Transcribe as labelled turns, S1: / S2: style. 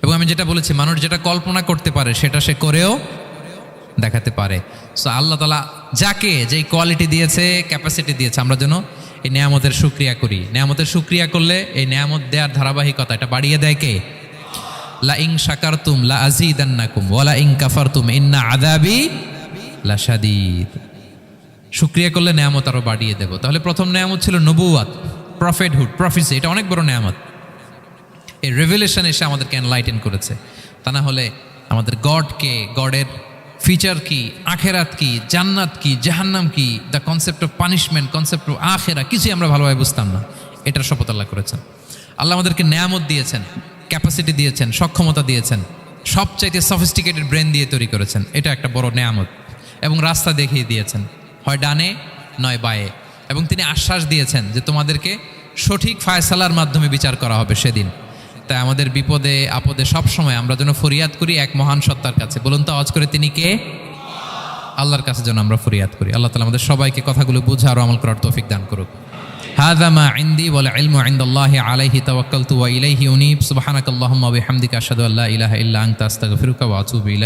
S1: এবং আমি যেটা বলেছি, মানুষ যেটা কল্পনা করতে পারে সেটা সে করেও দেখাতে পারে। সো আল্লাহ তাআলা যাকে যেই কোয়ালিটি দিয়েছে, ক্যাপাসিটি দিয়েছে, আমরা যেন এই নেয়ামতের শুকরিয়া করি। নেয়ামতের শুকরিয়া করলে এই নেয়ামত দেওয়ার ধারাবাহিকতা এটা বাড়িয়ে দেয় কে? লা ইন শাকারতুম লা আযীদান্নাকুম ওয়া লা ইন কাফারতুম ইন্না আযাবি লাশাদীদ। শুকরিয়া করলে নেয়ামত আরো বাড়িয়ে দেব। তাহলে প্রথম নেয়ামত ছিল নবুয়াত, প্রফেটহুড, প্রফেসি। এটা অনেক বড় নেয়ামত। এই রেভেলেশন এসে আমাদেরকে এনলাইটেন করেছে। তা না হলে আমাদের গডকে, গডের ফিচার কি, আখেরাত কি, জান্নাত কি, জাহান্নাম কি, the concept of punishment, concept of আখেরা, কিছুই আমরা ভালোভাবে বুঝতাম না। এটার শপথ আল্লাহ করেছেন। আল্লাহ আমাদেরকে নেয়ামত দিয়েছেন, ক্যাপাসিটি দিয়েছেন, সক্ষমতা দিয়েছেন, সবচাইতে সফিস্টিকেটেড ব্রেন দিয়ে তৈরি করেছেন। এটা একটা বড় নেয়ামত। এবং রাস্তা দেখিয়ে দিয়েছেন, হয় ডানে নয় বায়ে। এবং তিনি আশ্বাস দিয়েছেন যে তোমাদেরকে সঠিক ফায়সালার মাধ্যমে বিচার করা হবে সেদিন। তাই আমাদের বিপদে আপদে সবসময় আমরা যেন ফরিয়াদ করি এক মহান সত্তার কাছে। বলুন তো আওয়াজ করে, তিনি কে? আল্লাহর কাছে যেন আমরা ফরিয়াদ করি। আল্লাহ তাআলা আমাদের সবাইকে কথাগুলো বুঝা আর আমল করার তৌফিক দান করুক। হাযা মা ইনদি ওয়াল ইলমু ইনদাল্লাহি আলাইহি তাওয়াক্কালতু ওয়া ইলাইহি উনীব। সুবহানাকাল্লাহুম্মা ওয়া বিহামদিকা আশহাদু আল্লা ইলাহা ইল্লা আনতা আস্তাগফিরুকা ওয়া আতুবু ইলাইক।